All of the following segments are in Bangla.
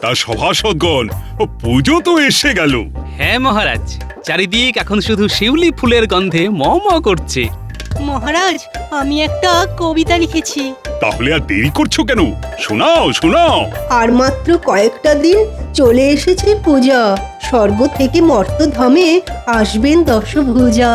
তা সভাসদগণ, পুজো তো এসে গেল। হ্যাঁ মহারাজ, চারিদিক এখন শুধু শিউলি ফুলের গন্ধে ম ম করছে। মহারাজ, আমি একটা কবিতা লিখেছি। তাহলে আর দেরি করছো কেন? শোনাও শোনাও। আর মাত্র কয়েকটা দিন চলে এসেছে পূজা। স্বর্গ থেকে মর্তধামে আসবেন দশভুজা।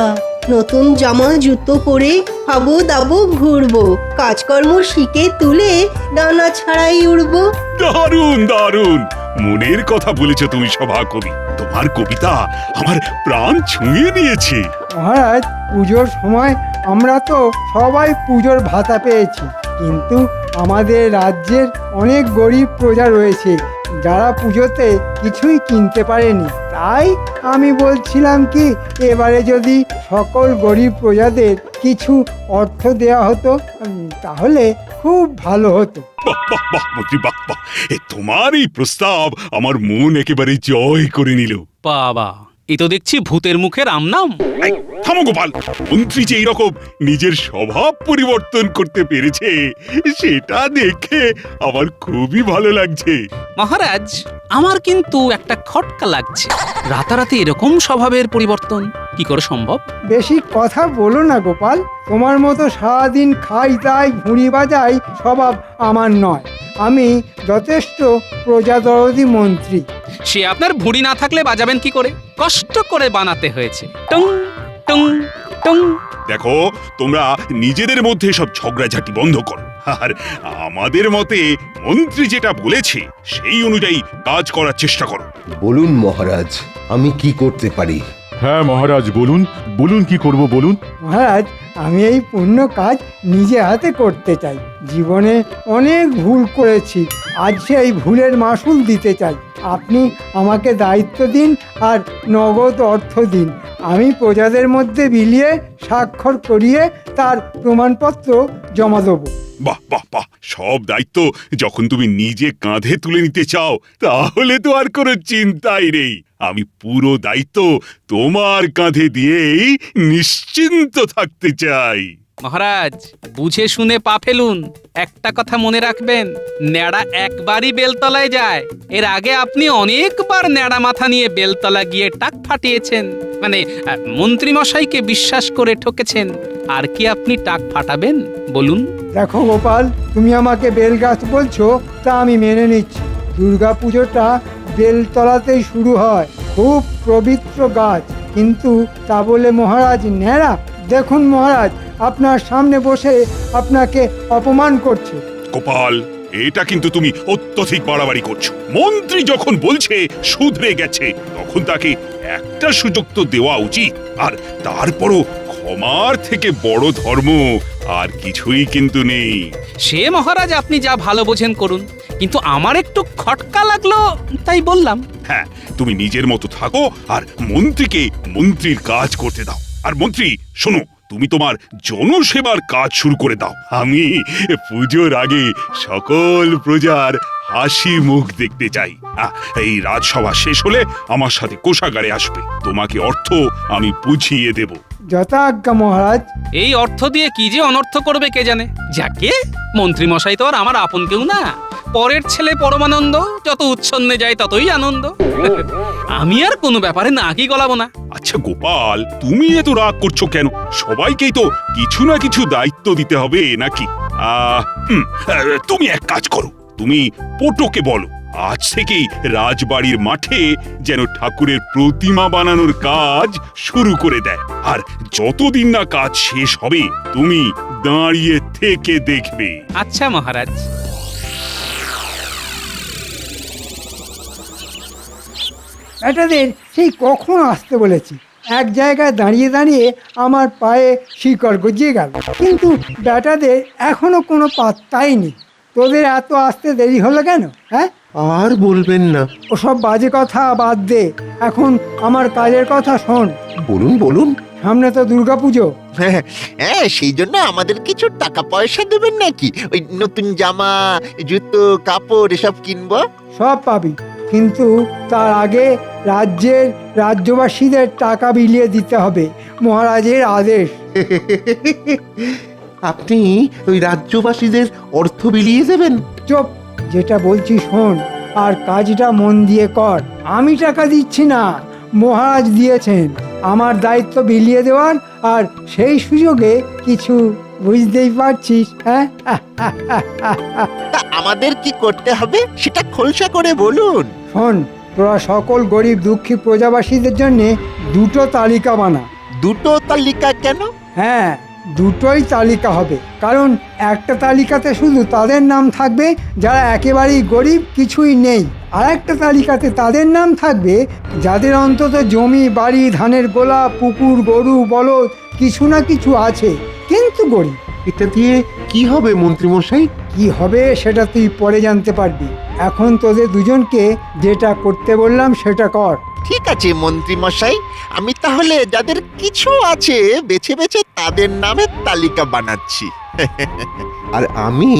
নতুন জামা জুতো পরে খাবো দাবো ঘুরবো, কাজকর্ম শিখে তুলে ডানা ছাড়াই উড়বো। দারুণ দারুণ, মনের কথা বলেছো তুমি সভাকবি। তোমার কবিতা আমার প্রাণ ছুঁয়ে নিয়েছে। মহারাজ, পুজোর সময় আমরা তো সবাই পুজোর ভাতা পেয়েছি, কিন্তু আমাদের রাজ্যের অনেক গরিব প্রজা রয়েছে যারা পুজোতে কিছুই কিনতে পারেনি। তাই আমি বলছিলাম কি, এবারে যদি সকল গরিব প্রজাদের কিছু অর্থ দেওয়া হতো তাহলে খুব ভালো হতো। বাহ বাহ বাহ মন্ত্রী, বাহ বাহ, তোমার এই প্রস্তাব আমার মন একেবারে জয় করে নিল। বাবা, এ তো দেখছি ভূতের মুখের আমনাম। এই, থামো গোপাল। মন্ত্রী যে এইরকম নিজের স্বভাব পরিবর্তন করতে পেরেছে, সেটা দেখে আমার খুবই ভালো লাগছে। মহারাজ, আমার কিন্তু একটা খটকা লাগছে। রাতারাতি এরকম স্বভাবের পরিবর্তন কি করে সম্ভব? বেশি কথা বলো না গোপাল, তোমার মতো সারাদিন খাই তাই ঘুড়ি বাজাই স্বভাব আমার নয়। আমি যথেষ্ট প্রজাদরদি মন্ত্রী। সে আপনার ভুঁড়ি না থাকলে বাজাবেন কি করে? কষ্ট করে বানাতে হয়েছে। টং টং টং। দেখো, তোমরা নিজেদের মধ্যে সব ঝগড়াঝাটি বন্ধ করো, আর আমাদের মতে মন্ত্রী যেটা বলেছে সেই অনুযায়ী কাজ করার চেষ্টা করো। বলুন মহারাজ, আমি কি করতে পারি? হ্যাঁ মহারাজ, বলুন বলুন, কি করব বলুন। মহারাজ, আমি এই পুণ্য কাজ নিজে হাতে করতে চাই। জীবনে অনেক ভুল করেছি, আজ সেই ভুলের মাসুল দিতে চাই। আপনি আমাকে দায়িত্ব দিন আর নগদ অর্থ দিন। আমি প্রজাদের মধ্যে বিলিয়ে স্বাক্ষর করিয়ে তার প্রমাণপত্র জমা দেবো। বাহ বাহ বাহ, সব দায়িত্ব যখন তুমি নিজে কাঁধে তুলে নিতে চাও, তাহলে তো আর কোনো চিন্তাই নেই। আমি পুরো দায়িত্ব তোমার কাঁধে দিয়েই নিশ্চিন্ত থাকতে চাই। মহারাজ, বুঝে শুনে পা ফেলুন। একটা কথা মনে রাখবেন, ন্যাড়া একবারই বেলতলায় যায়। এর আগে আপনি অনেকবার ন্যাড়া মাথা নিয়ে বেলতলা গিয়ে টাক ফাটিয়েছেন, মানে মন্ত্রী মশাইকে বিশ্বাস করে ঠকেছেন। আর কি আপনি টাক ফাটাবেন বলুন? দেখো গোপাল, তুমি আমাকে বেল গাছ বলছো, তা আমি মেনে নিচ্ছি। দুর্গা পুজোটা বেলতলাতেই শুরু হয়, খুব পবিত্র গাছ। কিন্তু তা বলে মহারাজ ন্যাড়া? দেখুন মহারাজ, আপনার সামনে বসে আপনাকে অপমান করছে। গোপাল, এটা কিন্তু তুমি অত্যধিক বাড়াবাড়ি করছো। মন্ত্রী যখন বলছে শুধরে গেছে, তখন তাকে একটা সুযোগ তো দেওয়া উচিত। আর তারপরও ক্ষমার থেকে বড় ধর্ম আর কিছুই কিন্তু নেই। সে মহারাজ আপনি যা ভালো বোঝেন করুন, কিন্তু আমার একটু খটকা লাগলো তাই বললাম। হ্যাঁ, তুমি নিজের মতো থাকো আর মন্ত্রীকে মন্ত্রীর কাজ করতে দাও। আর মন্ত্রী শোনো, তুমি তোমার জনসেবার কাজ শুরু করে দাও। আমি পুজোর আগে সকল প্রজার হাসি মুখ দেখতে চাই। এই রাজসভা শেষ হলে আমার সাথে কোষাগারে আসবে, তোমাকে অর্থ আমি বুঝিয়ে দেব। যথাজ্ঞা মহারাজ। এই অর্থ দিয়ে কি যে অনর্থ করবে কে জানে। যাকে মন্ত্রী মশাই তো আর আমার আপন কেউ না, পরের ছেলে পরমানন্দ। যত উচ্ছন্নে যায় ততই আনন্দ। আমি আর কোনো ব্যাপারে না কি গলাবো না। আচ্ছা গোপাল, তুমি এত রাগ করছো কেন? সবাইকেই তো কিছু না কিছু দায়িত্ব দিতে হবে নাকি? তুমি এক কাজ করো, তুমি পটোকে বলো আজ থেকেই রাজবাড়ির মাঠে যেন ঠাকুরের প্রতিমা বানানোর কাজ শুরু করে দেয়। আর যতদিন না কাজ শেষ হবে, তুমি দাঁড়িয়ে থেকে দেখবে। আচ্ছা মহারাজ। বেটাদের সেই কখন আসতে বলেছি, এক জায়গায় দাঁড়িয়ে দাঁড়িয়ে আমার পায়ে শিকড় গজিয়ে গেল, কিন্তু বেটাদের এখনো কোনো পাত্তাই নেই। তোদের এত আসতে দেরি হলো কেন? হ্যাঁ, আর বলবেন না। ওসব বাজে কথা বাদ দে, এখন আমার কাজের কথা শোন। বলুন বলুন। সামনে তো দুর্গাপুজো। হ্যাঁ, সেই জন্য আমাদের কিছু টাকা পয়সা দেবেন নাকি? ওই নতুন জামা, জুতো, কাপড় এসব কিনবো। সব পাবি, কিন্তু তার আগে রাজ্যের রাজ্যবাসীদের টাকা বিলিয়ে দিতে হবে, মহারাজের আদেশ। আপনি ওই রাজ্যবাসীদের অর্থ বিলিয়ে দেবেন? চুপ, যেটা বলছি শোন, আর কাজটা মন দিয়ে কর। আমি টাকা দিচ্ছি না, মহারাজ দিয়েছেন আমার দায়িত্ব বিলিয়ে দেওয়ার, আর সেই সুযোগে কিছু বুঝতেই পারছিস। হ্যাঁ, তা আমাদের কি করতে হবে সেটা খোলসা করে বলুন। শোন, তোরা সকল গরিব দুঃখী প্রজাবাসীদের জন্য দুটো তালিকা বানা। দুটো তালিকা কেন? হ্যাঁ, দুটোই তালিকা হবে, কারণ একটা তালিকাতে শুধু তাদের নাম থাকবে যারা একেবারেই গরিব, কিছুই নেই। আর একটা তালিকাতে তাদের নাম থাকবে যাদের অন্তত জমি, বাড়ি, ধানের গোলা, পুকুর, গরু, বলদ কিছু না কিছু আছে, কিন্তু গরিব। এটা দিয়ে কি হবে মন্ত্রীমশাই? কি হবে সেটা তুই পরে জানতে পারবি। এখন তোদের দুজনকে যেটা করতে বললাম সেটা কর। ঠিক আছে মন্ত্রী মশাই, আমি তাহলে যাদের কিছু আছে বেছে বেছে তাদের নামের তালিকা বানাচ্ছি। আর আমি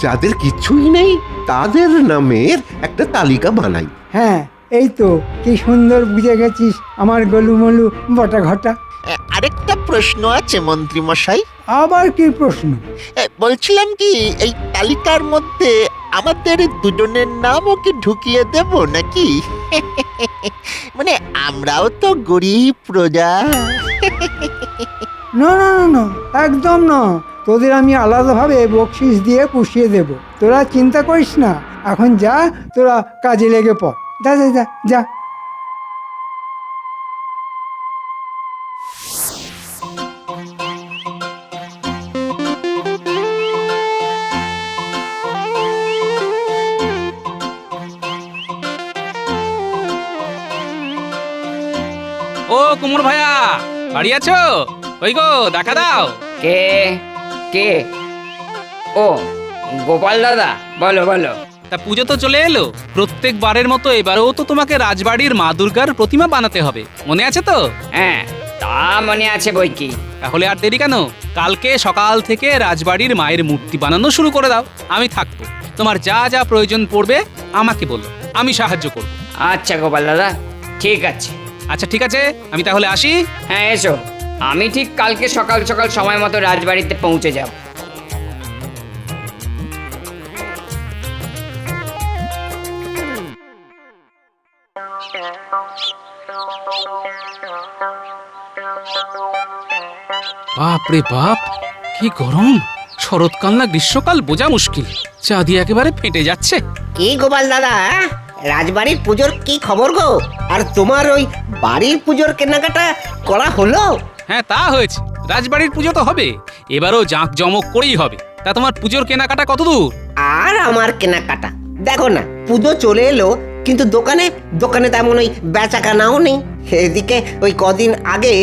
যাদের কিছুই নেই তাদের নামের একটা তালিকা বানাই। হ্যাঁ, এই তো, কি সুন্দর বুঝে গেছিস আমার গলুমলু বটা ঘটা। আরেকটা প্রশ্ন আছে মন্ত্রী মশাই। আবার কি প্রশ্ন? বলছিলাম কি, এই তালিকার মধ্যে আমাদের দুজনের নামও কি ঢুকিয়ে দেব নাকি? মানে আমরাও তো গরিব প্রজা। না না না না, একদম না। তোদের আমি আলাদাভাবে বকশিস দিয়ে পুষিয়ে দেব, তোরা চিন্তা করিস না। এখন যা, তোরা কাজে লেগে পড়। যা যা যা যা। ও কুমোর ভাইয়া, বাড়ি আছো? ওই গো, দেখা দাও। কে কে? ও, গোপাল দাদা, বলো বলো। তা পুজো তো চলে এলো, প্রত্যেকবারের মতো এবারেও তো তোমাকে রাজবাড়ির মা দুর্গার প্রতিমা বানাতে হবে, মনে আছে তো? হ্যাঁ, তা মনে আছে বই কি। তাহলে আর দেরি কেন? কালকে সকাল থেকে রাজবাড়ির মায়ের মূর্তি বানানো শুরু করে দাও। আমি থাকবো, তোমার যা যা প্রয়োজন পড়বে আমাকে বলো, আমি সাহায্য করব। আচ্ছা গোপাল দাদা, ঠিক আছে। আচ্ছা ঠিক আছে, আমি তাহলে আসি। হ্যাঁ এসো, আমি ঠিক কালকে সকাল সকাল সময় মতো রাজবাড়িতে পৌঁছে যাব। বাপ রে বাপ, কি গরম! শরৎকাল না গ্রীষ্মকাল বোঝা মুশকিল, চা দিয়ে একেবারে ফেটে যাচ্ছে। কি গোপাল দাদা, রাজবাড়ির পুজোর কি খবর গো? আর তোমার ওই বাড়ির পুজোর কেনাকাটা করা হলো? হ্যাঁ তা হয়েছে, রাজবাড়ির পুজো তো হবে, এবারও জাঁক জমক করেই হবে। তা তোমার পুজোর কেনাকাটা কত দূর? আর আমার কেনাকাটা দেখো না, পুজো চলে এলো, কিন্তু দোকানে দোকানে তেমন ওই বেচাকেনাও নেই। এদিকে ওই কদিন আগে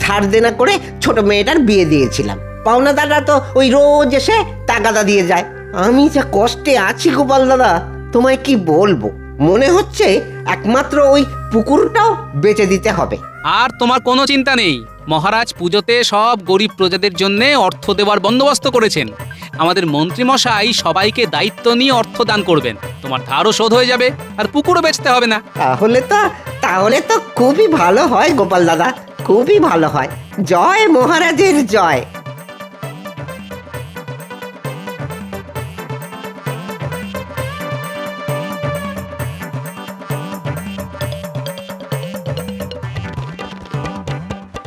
ধার দেনা করে ছোট মেয়েটার বিয়ে দিয়েছিলাম, পাওনাদাররা তো ওই রোজ এসে তাগাদা দিয়ে যায়। আমি যা কষ্টে আছি গোপাল দাদা, তোমায় কি বলবো। মনে হচ্ছে একমাত্র ওই পুকুরটাও বেচে দিতে হবে। আর তোমার কোনো চিন্তা নেই, মহারাজ পুজোতে সব গরিব প্রজাদের জন্য অর্থ দেওয়ার বন্দোবস্ত করেছেন। আমাদের মন্ত্রী মশাই সবাইকে দায়িত্ব নিয়ে অর্থ দান করবেন, তোমার ধারও শোধ হয়ে যাবে, আর পুকুরও বেচতে হবে না। তাহলে তো খুবই ভালো হয় গোপাল দাদা, খুবই ভালো হয়। জয় মহারাজের জয়।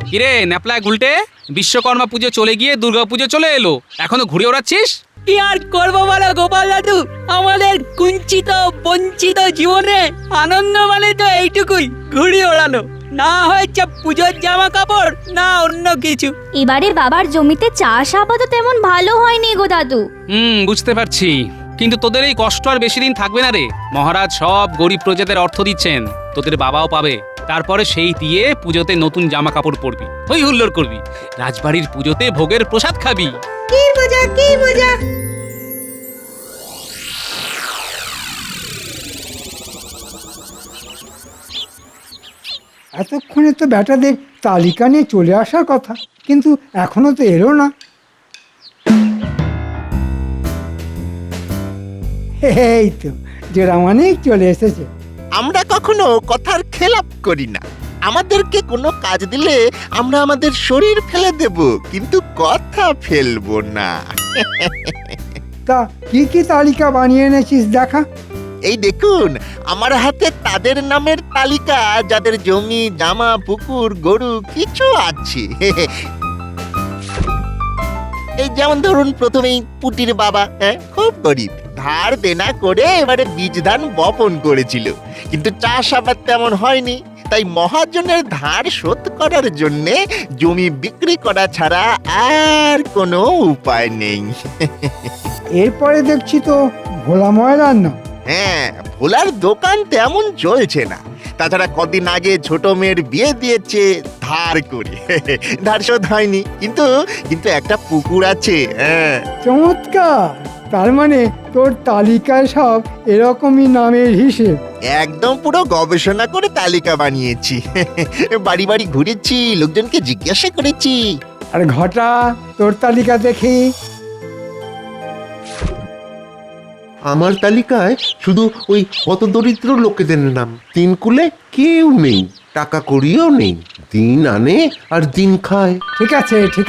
কিরে ন্যাপলায় গুলটে, বিশ্বকর্মা পুজো চলে গিয়ে দুর্গা পুজো চলে এলো, এখনো ঘুরে ওড়াচ্ছিস? কি আর করবো বলো গোপাল দাদু, আমাদের কুঞ্চিত বঞ্চিত জীবনে আনন্দ মানে তো এইটুকুই, ঘুড়ি ওড়ানো। না হয়েছে পুজোর জামা কাপড়, না অন্য কিছু। এবারে বাবার জমিতে চাষ আবাদও তেমন ভালো হয়নি গো দাদু। বুঝতে পারছি, কিন্তু তোদের এই কষ্ট আর বেশি দিন থাকবে না রে। মহারাজ সব গরিব প্রজাদের অর্থ দিচ্ছেন, তোদের বাবাও পাবে। তারপরে সেই দিয়ে পুজোতে নতুন জামা কাপড় পরবি, হই হুল্লোড় করবি, রাজবাড়ির পুজোতে ভোগের প্রসাদ খাবি। কি মজা, কি মজা! এতক্ষণে তো ব্যাটাদের তালিকা নিয়ে চলে আসার কথা, কিন্তু এখনো তো এলো না। এই তো জোড়ামানিক চলে এসেছে। আমরা কখনো কথার খেলাপ করি না। আমাদেরকে কোনো কাজ দিলে আমরা আমাদের শরীর ফেলে দেব, কিন্তু কথা ফেলবো না। তা কি কি তালিকা বানিয়ে এনেছিস দেখা? এই দেখুন আমার হাতে তাদের নামের তালিকা যাদের জমি জামা পুকুর গরু কিছু আছে। এই যেমন ধরুন প্রথমেই পুটির বাবা, হ্যাঁ, খুব গরিব, ধার দেনা করে এবারে বীজ ধান বপন করেছিল, কিন্তু চাষ আবার তেমন হয়নি, তাই মহাজনের ধার শোধ করার জন্য জমি বিক্রি করা ছাড়া আর কোনো উপায় নেই। এরপরে দেখছি তো ভোলা ময়রার নাম। হ্যাঁ, ভোলার দোকান তেমন চলছে না, তাছাড়া কদিন আগে ছোট মেয়ের বিয়ে দিয়েছে ধার করে, ধার শোধ হয়নি, কিন্তু কিন্তু একটা পুকুর আছে। হ্যাঁ, চমৎকার! তার মানে তোর তালিকায় সব এরকমই নামের হিসেব। একদম পুরো গবেষণা করে তালিকা বানিয়েছি। বাড়ি বাড়ি ঘুরেছি, লোকজনকে জিজ্ঞাসা করেছি। আর ঘটা, তোর তালিকা দেখি। আমার তালিকায় শুধু ওই হতদরিদ্র লোকেদের নাম। তিন কুলে কেউ নেই, টাকা কড়িও নেই, দিন আনে আর দিন খায়। ঠিক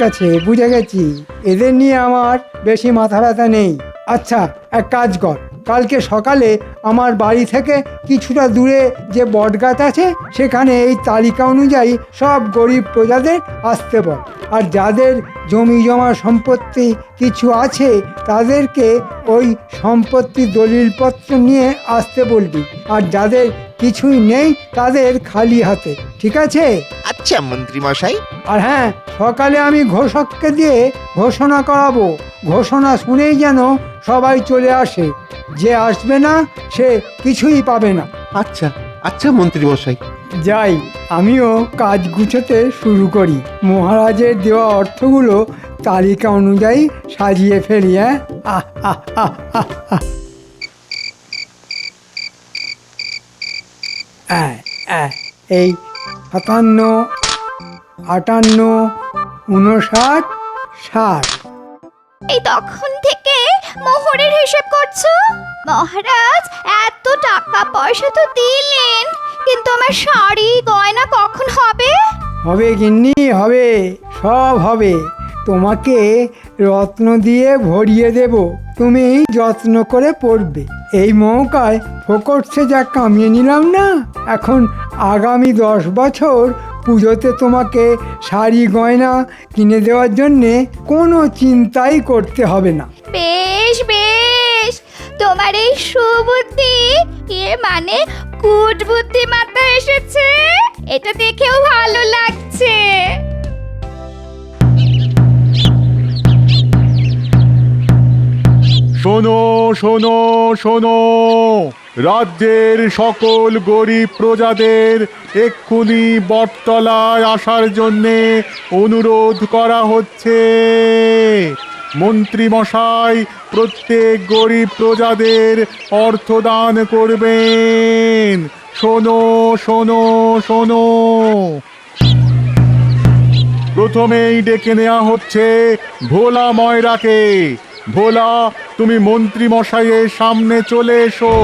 আছে, বুঝে গেছি। এদের নিয়ে আমার বেশি মাথা ব্যথা নেই। আচ্ছা, এক কাজ কর, কালকে সকালে আমার বাড়ি থেকে কিছুটা দূরে যে বটগাছ আছে সেখানে এই তালিকা অনুযায়ী সব গরিব প্রজাদের আসতে বল। আর যাদের জমি জমা সম্পত্তি কিছু আছে তাদেরকে ওই সম্পত্তি দলিলপত্র নিয়ে আসতে বলবি, আর যাদের কিছুই নেই তাদের খালি হাতে। ঠিক আছে? আচ্ছা মন্ত্রী মশাই। আর হ্যাঁ, সকালে আমি ঘোষককে দিয়ে ঘোষণা করাবো, ঘোষণা শুনেই যেন সবাই চলে আসে। যে আসবে না সে কিছুই পাবে না। আচ্ছা আচ্ছা মন্ত্রী মশাই। যাই, আমিও কাজ গুছোতে শুরু করি। মহারাজের দেওয়া অর্থগুলো তালিকা অনুযায়ী সাজিয়ে ফেলি। হ্যাঁ, আহ আহ আহ আহ আহ। এই 57, 58, 59, 60। এই তখন থেকে মোহরের হিসেব করছো? মহারাজ এত টাকা পয়সা তো দিলেন, কিন্তু আমার শাড়ি গয়না কখন হবে? হবে গিন্নি, হবে, সব হবে। তোমাকে রত্ন দিয়ে ভরিয়ে দেব, তুমি যত্ন করে পড়বে। এই মৌকায় ফোকটসে যা কামিয়ে নিলাম না, এখন আগামী 10 বছর পুজোতে তোমাকে শাড়ি গয়না কিনে দেওয়ার জন্যে কোনো চিন্তাই করতে হবে না। বেশ বেশ, তোমার এই সুবুদ্ধি, এর মানে কুট বুদ্ধি মাথায় এসেছে, এটা দেখেও ভালো লাগছে। শোনো শোনো শোনো, রাজ্যের সকল গরিব প্রজাদের এক্ষুনি বটতলায় আসার জন্যে অনুরোধ করা হচ্ছে। মন্ত্রী মশাই প্রত্যেক গরিব প্রজাদের অর্থদান করবেন। শোনো শোনো শোনো। প্রথমেই ডেকে নেওয়া হচ্ছে ভোলা ময়রাকে। ভোলা, তুমি মন্ত্রী মশাইয়ের সামনে চলে এসো।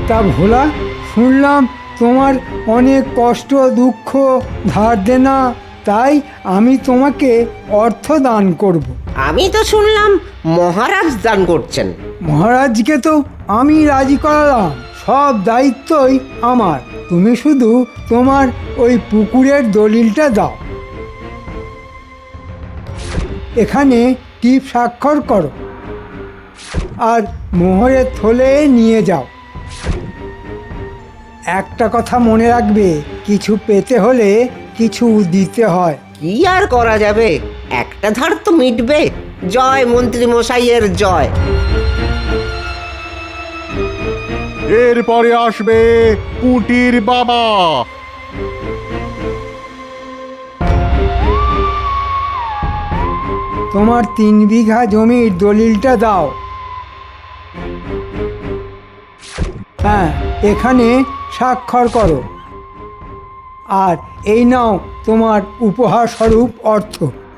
তা ভোলা, শুনলাম তোমার অনেক কষ্ট দুঃখ ধার দেনা, তাই আমি তোমাকে অর্থ দান করব। আমি তো শুনলাম মহারাজ দান করছেন। মহারাজকে তো আমি রাজি করালাম, সব দায়িত্বই আমার। তুমি শুধু তোমার ওই পুকুরের দলিলটা দাও, এখানে টিপ স্বাক্ষর করো আর মোহরের থলে নিয়ে যাও। একটা কথা মনে রাখবে, কিছু পেতে হলে কিছু দিতে হয়। কি আর করা যাবে, একটা ধার তো মিটবে। জয় মন্ত্রী মশাইয়ের জয়। এরপরে আসবে পুটির বাবা। তোমার 3 বিঘা জমির দলিলটা দাও। হ্যাঁ, এখানে স্বাক্ষর করো। আর এই নাও তোমার উপহার স্বরূপ অর্থ।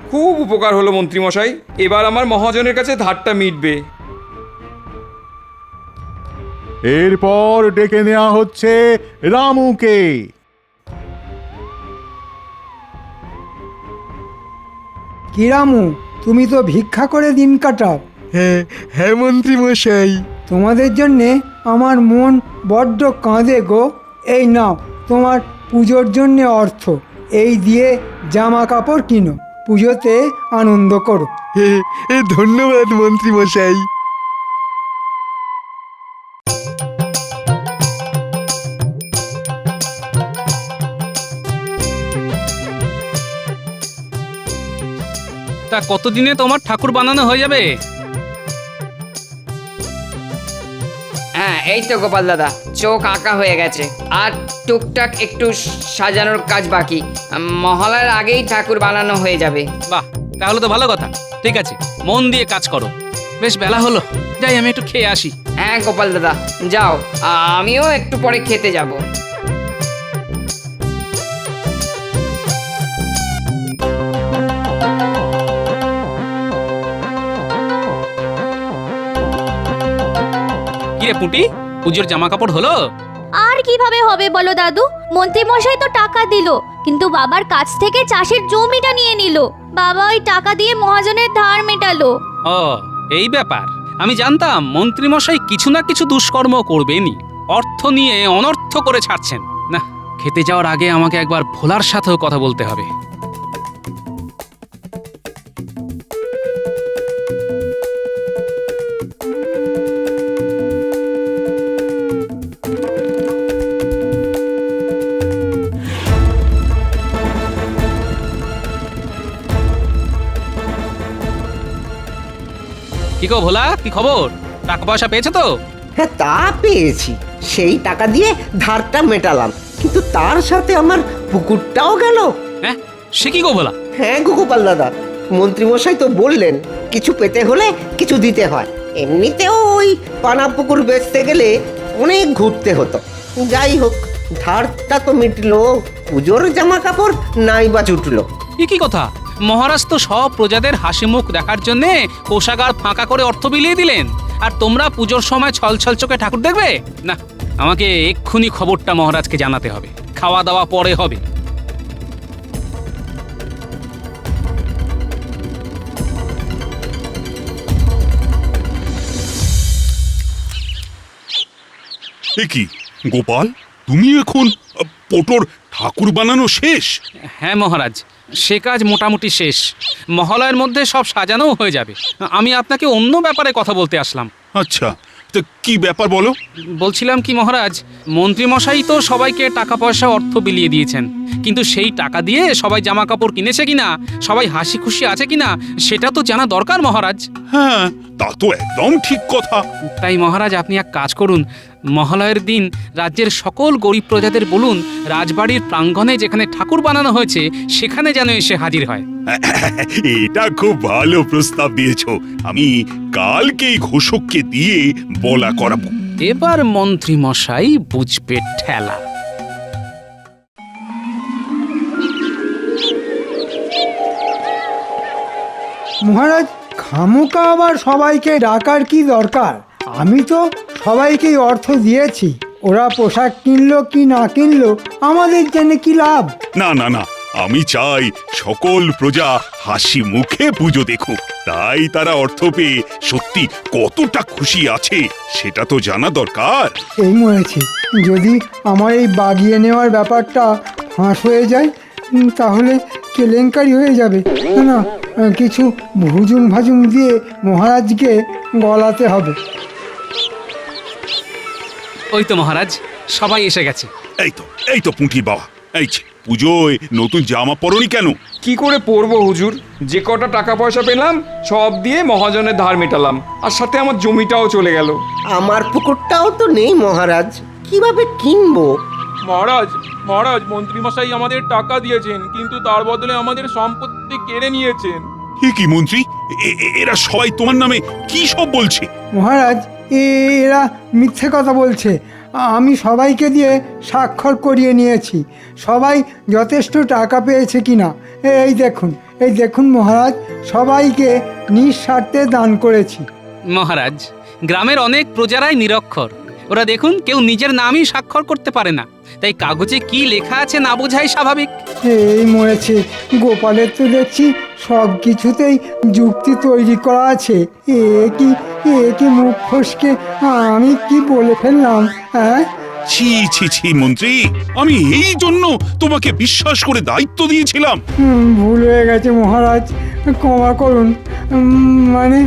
খুব উপকার হলো মন্ত্রী মশাই, এবার আমার মহাজনের কাছে ধারটা মিটবে। এরপর ডেকে নেওয়া হচ্ছে রামুকে। কি রামু, তুমি তো ভিক্ষা করে দিন কাটাও। হ্যাঁ মন্ত্রী মশাই। তোমাদের জন্যে আমার মন বড্ড কাঁদে গো। এই নাও তোমার পুজোর জন্যে অর্থ, এই দিয়ে জামা কাপড় কিনো, পুজোতে আনন্দ করো। ধন্যবাদ মন্ত্রী মশাই। তা কতদিনে তোমার ঠাকুর বানানো হয়ে যাবে? হ্যাঁ এই তো গোপাল দাদা, চোখ আঁকা হয়ে গেছে, আর টুকটাক একটু সাজানোর কাজ বাকি। মহালয়ার আগেই ঠাকুর বানানো হয়ে যাবে। বাহ, তাহলে তো ভালো কথা। ঠিক আছে, মন দিয়ে কাজ করো। বেশ বেলা হলো, যাই আমি একটু খেয়ে আসি। হ্যাঁ গোপাল দাদা যাও, আমিও একটু পরে খেতে যাব। কিরে পুঁটি, পুজোর জামা কাপড় হলো? আর কিভাবে হবে বলো দাদু? মন্ত্রী মশাই তো টাকা দিল, কিন্তু বাবার কাছ থেকে চাষের জমিটা নিয়ে নিল। বাবা ওই টাকা দিয়ে মহাজনের ধার মেটালো। ও, এই ব্যাপার। আমি জানতাম মন্ত্রী মশাই কিছু না কিছু দুষ্কর্ম করবেনই, অর্থ নিয়ে অনর্থ করে ছাড়ছেন না। খেতে যাওয়ার আগে আমাকে একবার ভোলার সাথেও কথা বলতে হবে। কি গো ভোলা, কি খবর? টাকা পয়সা পেয়েছো তো? হ্যাঁ তা পেয়েছি, সেই টাকা দিয়ে ধারটা মেটালাম, কিন্তু তার সাথে আমার পুকুরটাও গেল। হ্যাঁ, সে কি গো ভোলা? হ্যাঁ গোপাল দাদা, মন্ত্রীমশাই তো বললেন কিছু পেতে হলে কিছু দিতে হয়। এমনিতেও ওই পানা পুকুর বেচতে গেলে অনেক ঘুরতে হতো। যাই হোক, ধারটা তো মিটলো, পুজোর জামা কাপড় নাই বা জুটলো। এ কি কথা? মহারাজ তো সব প্রজাদের হাসি মুখ দেখার জন্যে কোষাগার ফাঁকা করে অর্থ বিলিয়ে দিলেন, আর তোমরা পুজোর সময় ছলছল চোখে ঠাকুর দেখবে? না, আমাকে এক্ষুনি খবরটা মহারাজকে জানাতে হবে। খাওয়া দাওয়া পরে হবে। এ কি গোপাল, তুমি এখন পোটোর ঠাকুর বানানো শেষ? হ্যাঁ মহারাজ, সে কাজ মোটামুটি শেষ। মহালয়ের মধ্যে সব সাজানোও হয়ে যাবে। আমি আপনাকে অন্য ব্যাপারে কথা বলতে আসলাম। আচ্ছা, তো কি ব্যাপার বলো? বলছিলাম কি মহারাজ, মন্ত্রীমশাই তো সবাইকে টাকা পয়সা অর্থ বিলিয়ে দিয়েছেন, কিন্তু সেই টাকা দিয়ে সবাই জামা কাপড় কিনেছে কিনা, সবাই হাসি খুশি আছে কিনা, সেটা তো জানা দরকার মহারাজ। হ্যাঁ, তা তো একদম ঠিক কথা। তাই মহারাজ আপনি এক কাজ করুন, মহালয়ের দিন রাজ্যের সকল গরিব প্রজাদের বলুন রাজবাড়ির প্রাঙ্গণে যেখানে ঠাকুর বানানো হয়েছে সেখানে যেন এসে হাজির হয়। এটা খুব ভালো প্রস্তাব দিয়েছো। আমি কালকেই ঘোষককে দিয়ে বলা করাবো। এবার মন্ত্রী মশাই বুঝবে ঠেলা। মহারাজ, খামোকা আবার সবাইকে ডাকার কি দরকার? আমি তো সবাইকেই অর্থ দিয়েছি, ওরা পোশাক কিনলো কি না কিনলো আমাদের জেনে কি লাভ? না না না, আমি চাই সকল প্রজা হাসি মুখে পুজো দেখুক। তাই তারা অর্থ পেয়ে সত্যি কতটা খুশি আছে সেটা তো জানা দরকার। এই মরেছি, যদি আমার এই বাগিয়ে নেওয়ার ব্যাপারটা ফাঁস হয়ে যায় তাহলে কেলেঙ্কারি হয়ে যাবে। না, কিছু ভুজুং ভাজুং দিয়ে মহারাজকে গলাতে হবে। ওই তো মহারাজ, সবাই এসে গেছে। এই তো পুঁটির বাবা, এই যে পুজোয় নতুন জামা পরনি কেন? কি করে পরবো হুজুর? যে কটা টাকা পয়সা পেলাম সব দিয়ে মহাজনের ধার মেটালাম, আর সাথে আমার জমিটাও চলে গেল। আমার পুকুরটাও তো নেই মহারাজ, কিভাবে কিনবো? মহারাজ, মহারাজ, মন্ত্রীমশাই আমাদের টাকা দিয়েছেন, কিন্তু তার বদলে আমাদের সম্পত্তি কেড়ে নিয়েছেন। এ কি মন্ত্রী, এরা সবাই তোমার নামে কি সব বলছে? মহারাজ, এরা মিথ্যে কথা বলছে। আমি সবাইকে দিয়ে স্বাক্ষর করিয়ে নিয়েছি, সবাই যথেষ্ট টাকা পেয়েছে কিনা। এই দেখুন মহারাজ, সবাইকে নিঃস্বার্থে দান করেছি। মহারাজ, গ্রামের অনেক প্রজারাই নিরক্ষর, ওরা দেখুন কেউ নিজের নামই স্বাক্ষর করতে পারে না, তাই কাগজে কি লেখা আছে না বোঝাই স্বাভাবিক। এই মরেছে, গোপালের তো দেখছি সব কিছুতেই যুক্তি তৈরি করা আছে। এ কি মুখ ফসকে আমি কি বলে ফেললাম, হ্যাঁ? ছি ছি ছি মন্ত্রী, আমি এই জন্য তোমাকে বিশ্বাস করে দায়িত্ব দিয়েছিলাম। ভুল হয়ে গেছে মহারাজ, ক্ষমা করুন। মানে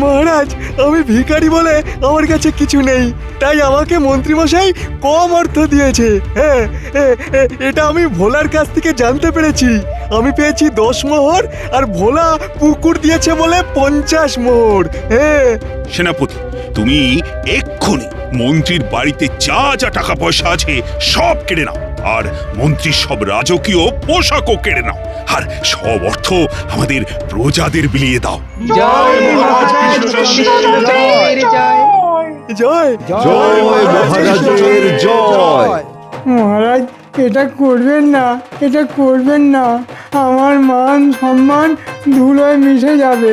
মহারাজ, আমি ভিখারি বলে আমার কাছে কিছু নেই, তাই আমাকে মন্ত্রীমশাই কম অর্থ দিয়েছে। হ্যাঁ, এটা আমি ভোলার কাছ থেকে জানতে পেরেছি। আমি পেয়েছি 10 মোহর, আর ভোলা পুকুর দিয়েছে বলে 50 মোহর। হ্যাঁ সেনাপতি, তুমি এক্ষুনি মন্ত্রীর বাড়িতে যা যা টাকা পয়সা আছে সব কেড়ে নাও, আর মন্ত্রীর সব রাজকীয় পোশাকও কেড়ে নাও, আর সব অর্থ আমাদের প্রজাদের বিলিয়ে দাও। জয় মহারাজ জয় জয় মহারাজের জয়। মহারাজ, এটা করবেন না, এটা করবেন না। আমার মান সম্মান ধুলোয় মিশে যাবে।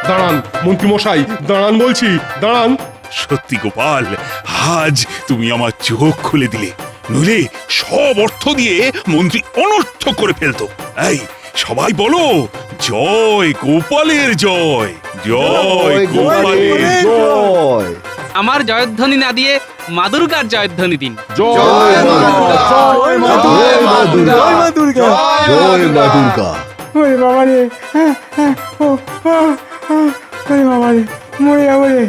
দাঁড়ান মন্ত্রী মশাই, দাঁড়ান বলছি, দাঁড়ান। সত্যি গোপাল, আজ তুমি আমার চোখ খুলে দিলে, নইলে সব অর্থ দিয়ে মন্ত্রী অনর্থ করে ফেলতো। এই সবাই বলো, জয় গোপালের জয়, জয় গোপালের জয়। আমার জয়ধ্বনি না দিয়ে মা দুর্গার জয়ধ্বনি দিন। জয় মা দুর্গা, জয় মা দুর্গা, জয় মা দুর্গা। ওরে বাবা রে, ওরে বাবা রে, মরে যাবো রে।